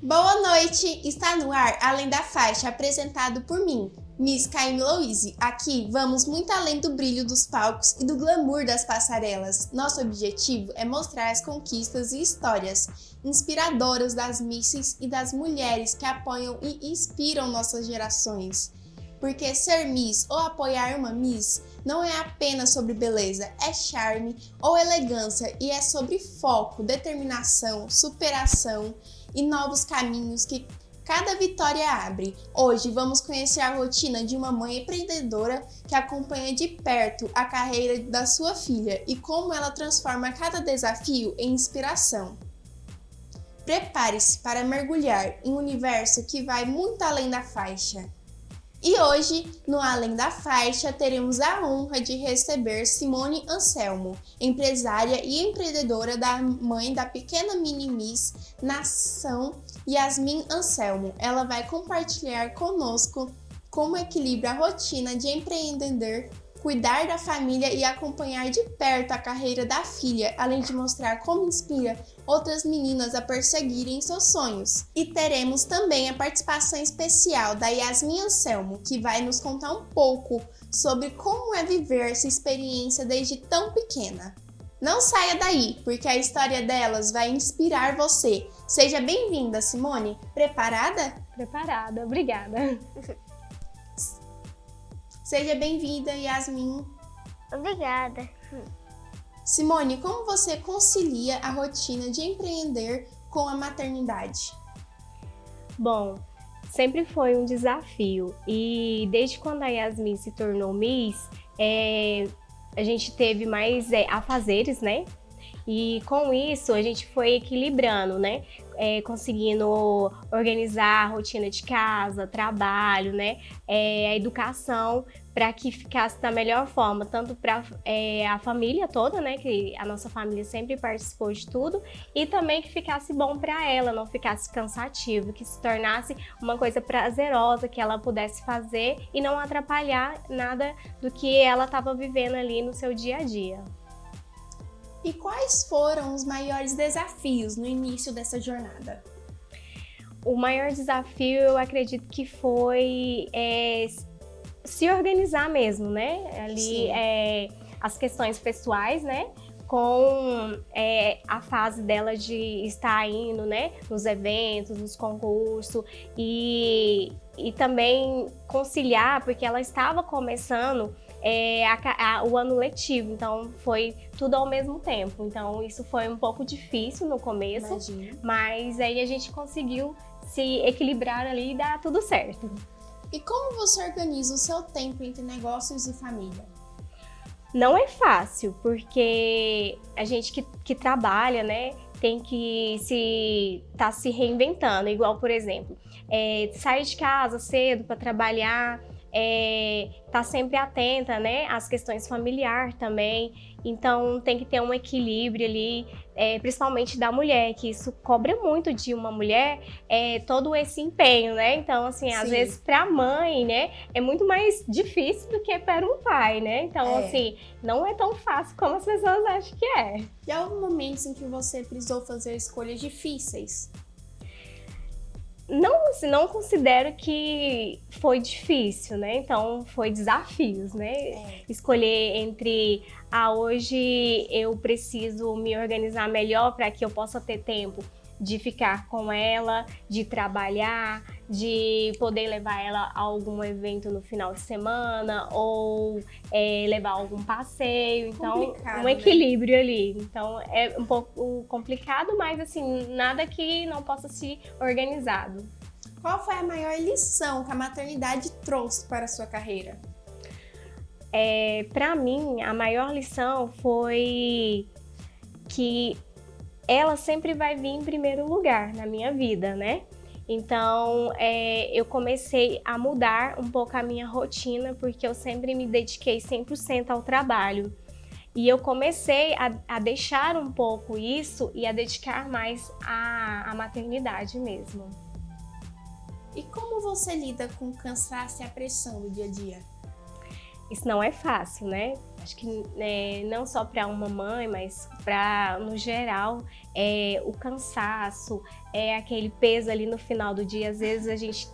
Boa noite! Está no ar Além da Faixa, apresentado por mim, Miss Caime Louise. Aqui vamos muito além do brilho dos palcos e do glamour das passarelas. Nosso objetivo é mostrar as conquistas e histórias inspiradoras das misses e das mulheres que apoiam e inspiram nossas gerações. Porque ser Miss ou apoiar uma Miss não é apenas sobre beleza, é charme ou elegância e é sobre foco, determinação, superação e novos caminhos que cada vitória abre. Hoje vamos conhecer a rotina de uma mãe empreendedora que acompanha de perto a carreira da sua filha e como ela transforma cada desafio em inspiração. Prepare-se para mergulhar em um universo que vai muito além da faixa. E hoje, no Além da Faixa, teremos a honra de receber Simone Anselmo, empresária e empreendedora da mãe da pequena mini Miss Nação Yasmin Anselmo. Ela vai compartilhar conosco como equilibra a rotina de empreender, cuidar da família e acompanhar de perto a carreira da filha, além de mostrar como inspira outras meninas a perseguirem seus sonhos. E teremos também a participação especial da Yasmin Anselmo, que vai nos contar um pouco sobre como é viver essa experiência desde tão pequena. Não saia daí, porque a história delas vai inspirar você. Seja bem-vinda, Simone. Preparada? Preparada, obrigada. Seja bem-vinda, Yasmin. Obrigada. Simone, como você concilia a rotina de empreender com a maternidade? Bom, sempre foi um desafio e desde quando a Yasmin se tornou Miss, a gente teve mais afazeres, né? E com isso a gente foi equilibrando, né? Conseguindo organizar a rotina de casa, trabalho, né? A educação para que ficasse da melhor forma, tanto para a família toda, né? Que a nossa família sempre participou de tudo, e também que ficasse bom para ela, não ficasse cansativo, que se tornasse uma coisa prazerosa, que ela pudesse fazer e não atrapalhar nada do que ela estava vivendo ali no seu dia a dia. E quais foram os maiores desafios no início dessa jornada? O maior desafio, eu acredito que foi se organizar mesmo, né? Ali, as questões pessoais, né? Com a fase dela de estar indo, né? Nos eventos, nos concursos e também conciliar, porque ela estava começando o ano letivo, então foi tudo ao mesmo tempo. Então isso foi um pouco difícil no começo, Imagina. Mas aí a gente conseguiu se equilibrar ali e dar tudo certo. E como você organiza o seu tempo entre negócios e família? Não é fácil, porque a gente que trabalha, né, tem que tá se reinventando. Igual, por exemplo, sair de casa cedo para trabalhar, tá sempre atenta, né, às questões familiares também. Então tem que ter um equilíbrio ali, principalmente da mulher, que isso cobra muito de uma mulher, todo esse empenho, né? Então, assim, às vezes para a mãe, né, é muito mais difícil do que para um pai, né? Então, assim, não é tão fácil como as pessoas acham que é. E há momentos em que você precisou fazer escolhas difíceis? Não, assim, não considero que foi difícil, né? Então, foi desafios, né? Escolher entre, hoje eu preciso me organizar melhor para que eu possa ter tempo de ficar com ela, de trabalhar, de poder levar ela a algum evento no final de semana ou levar a algum passeio. Então, um equilíbrio, né? Ali. Então, é um pouco complicado, mas assim, nada que não possa ser organizado. Qual foi a maior lição que a maternidade trouxe para a sua carreira? Para mim, a maior lição foi que ela sempre vai vir em primeiro lugar na minha vida, né? Então, eu comecei a mudar um pouco a minha rotina, porque eu sempre me dediquei 100% ao trabalho. E eu comecei a deixar um pouco isso e a dedicar mais à maternidade mesmo. E como você lida com o cansaço e a pressão do dia a dia? isso não é fácil, né? Acho que não só para uma mãe, mas no geral, o cansaço, aquele peso ali no final do dia. Às vezes a gente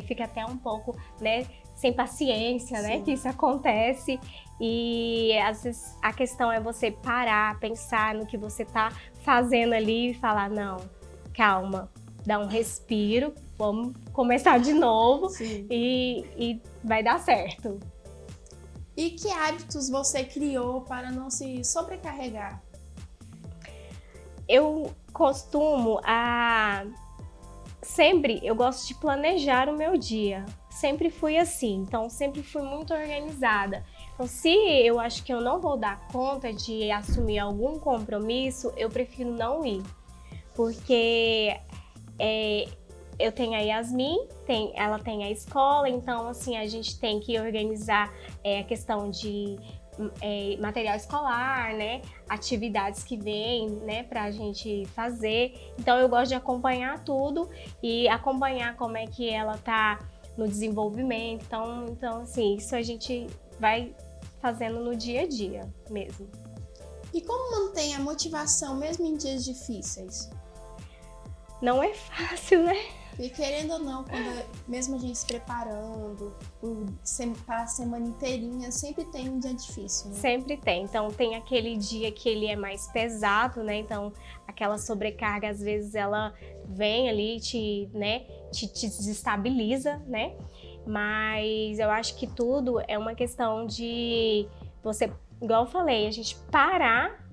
fica até um pouco, né, sem paciência, né, que isso acontece. E às vezes a questão é você parar, pensar no que você tá fazendo ali e falar, não, calma, dá um respiro, vamos começar de novo e vai dar certo. E que hábitos você criou para não se sobrecarregar? Eu costumo sempre, eu gosto de planejar o meu dia. Sempre fui assim, então sempre fui muito organizada. Então, se eu acho que eu não vou dar conta de assumir algum compromisso, eu prefiro não ir. Porque eu tenho a Yasmin, ela tem a escola, então assim, a gente tem que organizar a questão de material escolar, né? Atividades que vêm, né, pra gente fazer. Então eu gosto de acompanhar tudo e acompanhar como é que ela tá no desenvolvimento. Então assim, isso a gente vai fazendo no dia a dia mesmo. E como mantém a motivação mesmo em dias difíceis? Não é fácil, né? E querendo ou não, mesmo a gente se preparando para a semana inteirinha, sempre tem um dia difícil, né? Sempre tem. Então tem aquele dia que ele é mais pesado, né? Então aquela sobrecarga, às vezes, ela vem ali te desestabiliza, né? Mas eu acho que tudo é uma questão de você, igual eu falei, a gente parar,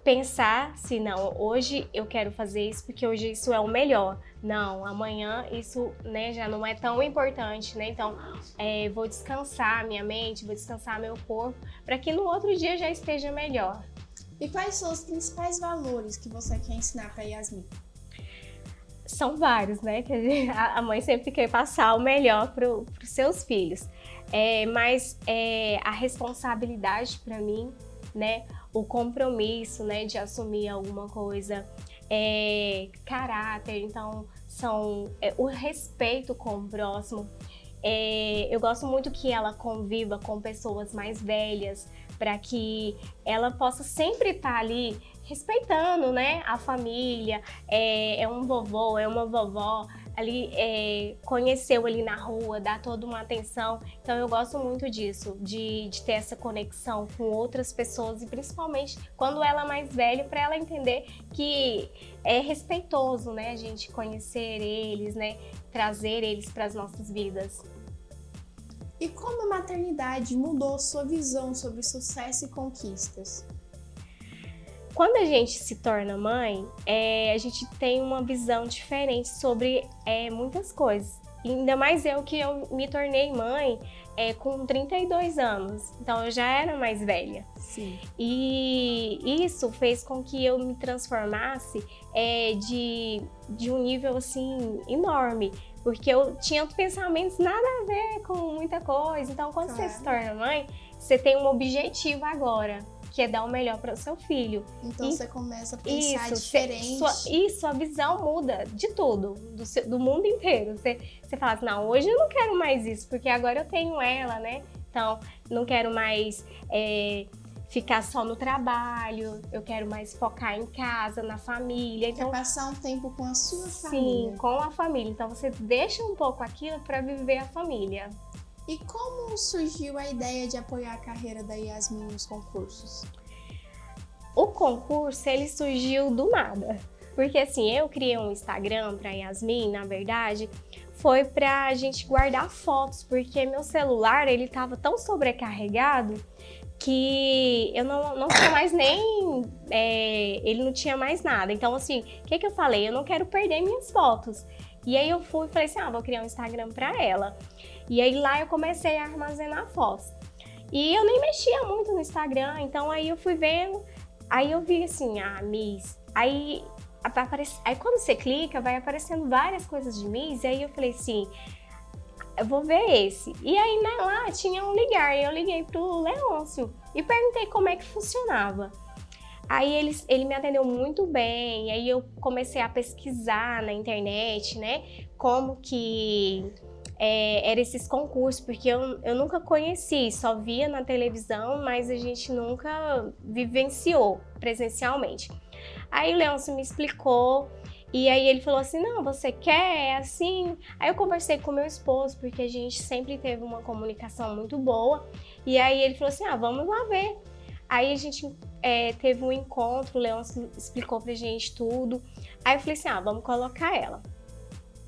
pensar se não, hoje eu quero fazer isso porque hoje isso é o melhor. Não, amanhã isso, né, já não é tão importante, né? Então, vou descansar minha mente, vou descansar meu corpo, para que no outro dia já esteja melhor. E quais são os principais valores que você quer ensinar para Yasmin? São vários, né? Que a mãe sempre quer passar o melhor para os seus filhos. Mas a responsabilidade para mim, né? O compromisso, né, de assumir alguma coisa, caráter, então o respeito com o próximo. Eu gosto muito que ela conviva com pessoas mais velhas, para que ela possa sempre estar ali respeitando, né, a família, um vovô, é uma vovó, ali conheceu ali na rua, dá toda uma atenção. Então eu gosto muito disso, de ter essa conexão com outras pessoas e principalmente quando ela é mais velha, para ela entender que é respeitoso, né, a gente conhecer eles, né, trazer eles para as nossas vidas. E como a maternidade mudou sua visão sobre sucesso e conquistas? Quando a gente se torna mãe, a gente tem uma visão diferente sobre muitas coisas. Ainda mais eu me tornei mãe com 32 anos, então eu já era mais velha. Sim. E isso fez com que eu me transformasse de um nível assim enorme, porque eu tinha pensamentos nada a ver com muita coisa. Então quando você se torna mãe, você tem um objetivo agora, que é dar o melhor para o seu filho. Então você começa a pensar diferente. Sua visão muda de tudo, do mundo inteiro. Você fala assim, não, hoje eu não quero mais isso, porque agora eu tenho ela, né? Então, não quero mais ficar só no trabalho, eu quero mais focar em casa, na família. Então, quer passar um tempo com a sua Sim, família. com a família. Então, você deixa um pouco aquilo para viver a família. E como surgiu a ideia de apoiar a carreira da Yasmin nos concursos? O concurso, ele surgiu do nada. Porque assim, eu criei um Instagram para Yasmin, na verdade, foi pra gente guardar fotos, porque meu celular, ele tava tão sobrecarregado que eu não tinha mais ele não tinha mais nada. Então assim, o que eu falei? Eu não quero perder minhas fotos. E aí eu fui e falei assim, vou criar um Instagram para ela. E aí lá eu comecei a armazenar fotos. E eu nem mexia muito no Instagram, então aí eu fui vendo, aí eu vi assim, Miss. Aí quando você clica, vai aparecendo várias coisas de Miss, e aí eu falei assim, eu vou ver esse. E aí lá tinha um ligar, e eu liguei pro Leôncio e perguntei como é que funcionava. Aí ele me atendeu muito bem, aí eu comecei a pesquisar na internet, né, como que era esses concursos, porque eu nunca conheci, só via na televisão, mas a gente nunca vivenciou presencialmente. Aí o Leôncio me explicou, e aí ele falou assim, não, você quer? É assim? Aí eu conversei com meu esposo, porque a gente sempre teve uma comunicação muito boa, e aí ele falou assim, vamos lá ver. Aí a gente teve um encontro, o Leôncio explicou pra gente tudo, aí eu falei assim, vamos colocar ela.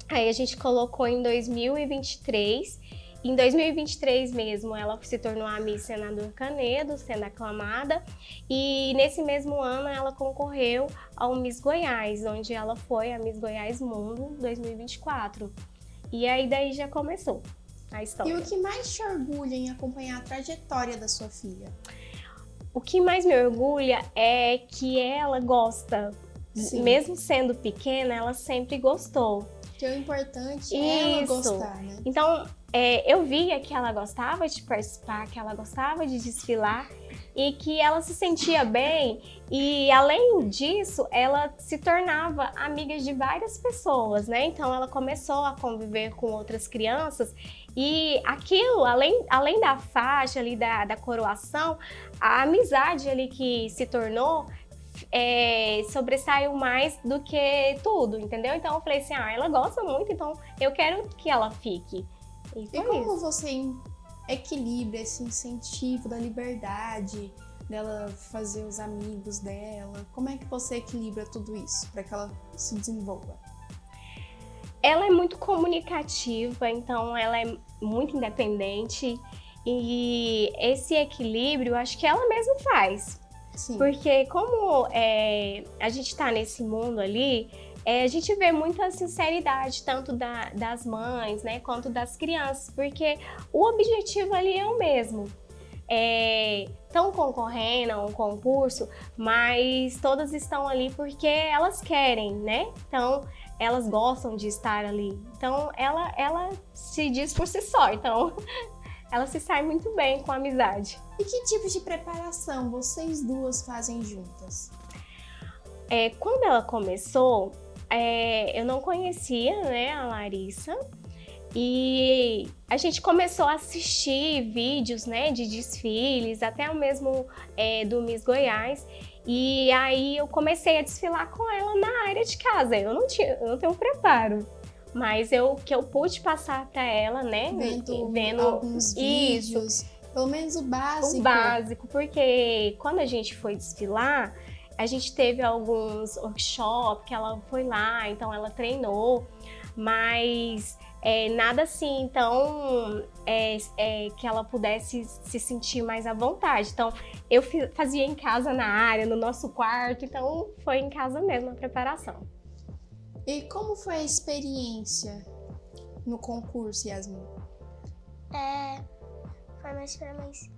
Aí a gente colocou em 2023, em 2023 mesmo ela se tornou a Miss Senador Canedo, sendo aclamada, e nesse mesmo ano ela concorreu ao Miss Goiás, onde ela foi a Miss Goiás Mundo 2024. E aí daí já começou a história. E o que mais te orgulha em acompanhar a trajetória da sua filha? O que mais me orgulha é que ela gosta, Sim. mesmo sendo pequena, ela sempre gostou. Que o importante é ela gostar, né? Então, eu via que ela gostava de participar, que ela gostava de desfilar e que ela se sentia bem, e além disso, ela se tornava amiga de várias pessoas, né? Então, ela começou a conviver com outras crianças e aquilo, além da faixa ali, da coroação, a amizade ali que se tornou sobressaiu mais do que tudo, entendeu? Então eu falei assim, ela gosta muito, então eu quero que ela fique. E como você equilibra esse incentivo da liberdade, dela fazer os amigos dela? Como é que você equilibra tudo isso para que ela se desenvolva? Ela é muito comunicativa, então ela é muito independente, e esse equilíbrio, acho que ela mesma faz. Sim. Porque como a gente tá nesse mundo ali, a gente vê muita sinceridade, tanto das mães, né, quanto das crianças, porque o objetivo ali é o mesmo. Estão concorrendo a um concurso, mas todas estão ali porque elas querem, né? Então, elas gostam de estar ali. Então, ela se diz por si só, então ela se sai muito bem com a amizade. E que tipo de preparação vocês duas fazem juntas? Quando ela começou, eu não conhecia, né, a Larissa, e a gente começou a assistir vídeos, né, de desfiles, até o mesmo do Miss Goiás, e aí eu comecei a desfilar com ela na área de casa. Eu não tenho preparo, mas que eu pude passar para ela, né, vendo alguns vídeos, pelo menos o básico. O básico, porque quando a gente foi desfilar, a gente teve alguns workshops que ela foi lá, então ela treinou, mas nada assim, então que ela pudesse se sentir mais à vontade. Então eu fazia em casa na área, no nosso quarto, então foi em casa mesmo a preparação. E como foi a experiência no concurso, Yasmin? Foi uma experiência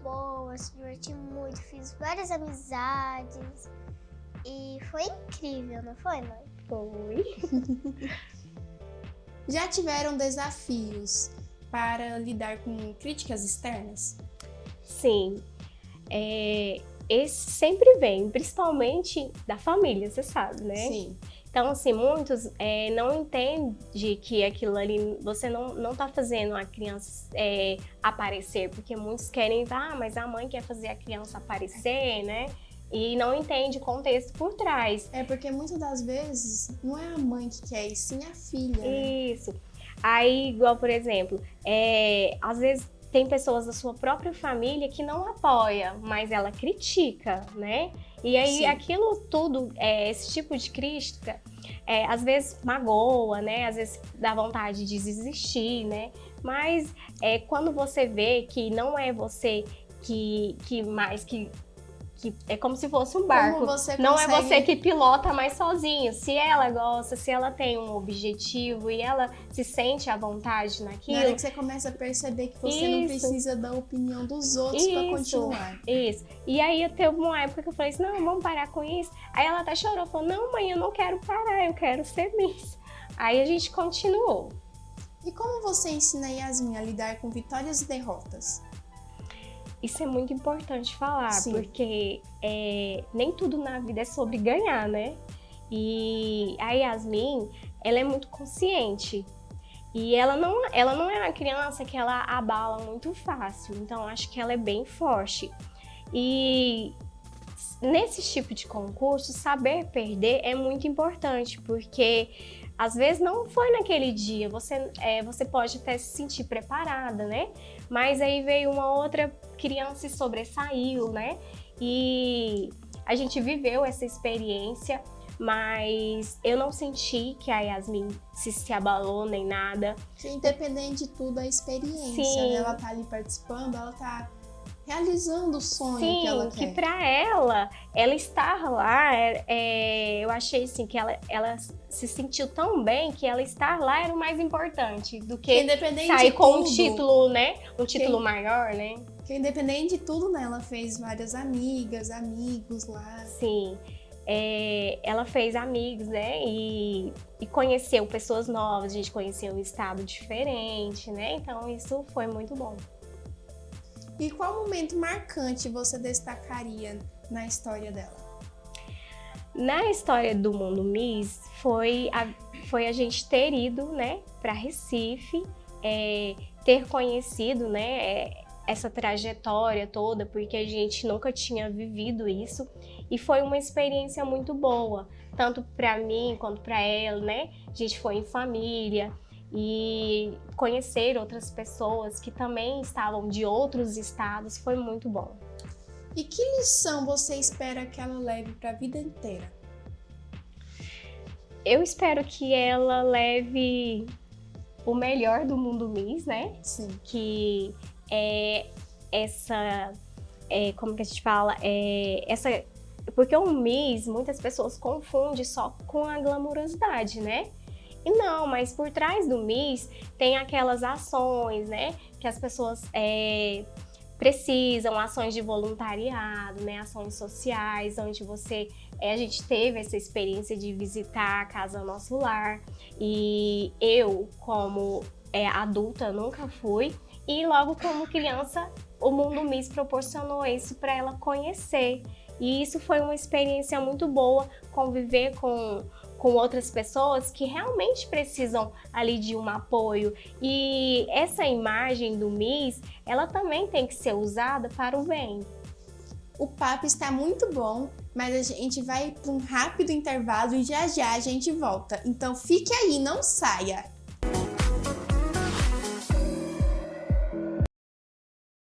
boa, se diverti muito, fiz várias amizades e foi incrível, não foi, mãe? Foi. Já tiveram desafios para lidar com críticas externas? Sim. Esse sempre vem, principalmente da família, você sabe, né? Sim. Então, assim, muitos não entendem que aquilo ali, você não tá fazendo a criança aparecer, porque muitos querem, mas a mãe quer fazer a criança aparecer, né? E não entende o contexto por trás. Porque muitas das vezes não é a mãe que quer, e sim a filha, né? Isso. Aí, igual, por exemplo, às vezes tem pessoas da sua própria família que não apoia, mas ela critica, né? E aí, Sim. aquilo tudo, esse tipo de crítica, às vezes magoa, né? Às vezes dá vontade de desistir, né? Mas quando você vê que não é você que é como se fosse um barco. Não é você que pilota mais sozinho. Se ela gosta, se ela tem um objetivo e ela se sente à vontade naquilo. Na hora que você começa a perceber que você não precisa da opinião dos outros para continuar. Isso. E aí teve uma época que eu falei assim, não, vamos parar com isso. Aí ela até chorou, falou, não, mãe, eu não quero parar, eu quero ser Miss. Aí a gente continuou. E como você ensina a Yasmin a lidar com vitórias e derrotas? Isso é muito importante falar, Sim. porque nem tudo na vida é sobre ganhar, né? E a Yasmin, ela é muito consciente. E ela não é uma criança que ela abala muito fácil, então acho que ela é bem forte. E nesse tipo de concurso, saber perder é muito importante, porque às vezes não foi naquele dia, você pode até se sentir preparada, né? Mas aí veio uma outra criança e sobressaiu, né? E a gente viveu essa experiência, mas eu não senti que a Yasmin se abalou nem nada. Que independente de tudo, a experiência, Sim. né? Ela tá ali participando, ela tá realizando o sonho Sim, que ela que quer. pra ela estar lá, eu achei assim que ela se sentiu tão bem que ela estar lá era o mais importante do Que que independente sair de com um tudo, título, né? Um título maior, né? que independente de tudo, né? Ela fez várias amigas, amigos lá. Sim, ela fez amigos, né? E conheceu pessoas novas, a gente conheceu um estado diferente, né? Então isso foi muito bom. E qual momento marcante você destacaria na história dela? Na história do Mundo Miss, foi a gente ter ido, né, para Recife, ter conhecido, né, essa trajetória toda, porque a gente nunca tinha vivido isso, e foi uma experiência muito boa, tanto para mim quanto para ela, né? A gente foi em família e conhecer outras pessoas que também estavam de outros estados foi muito bom. E que lição você espera que ela leve para a vida inteira? Eu espero que ela leve o melhor do Mundo Miss, né? Sim. Que é essa, como que a gente fala? Porque o Miss, muitas pessoas confundem só com a glamourosidade, né? E não, mas por trás do Miss tem aquelas ações, né? Que as pessoas precisam, ações de voluntariado, né? Ações sociais, onde a gente teve essa experiência de visitar a Casa Nosso Lar. E eu, como adulta, nunca fui. E logo como criança, o Mundo Miss proporcionou isso para ela conhecer. E isso foi uma experiência muito boa, conviver com outras pessoas que realmente precisam ali de um apoio. E essa imagem do Miss, ela também tem que ser usada para o bem. O papo está muito bom, mas a gente vai para um rápido intervalo e já já a gente volta. Então fique aí, não saia!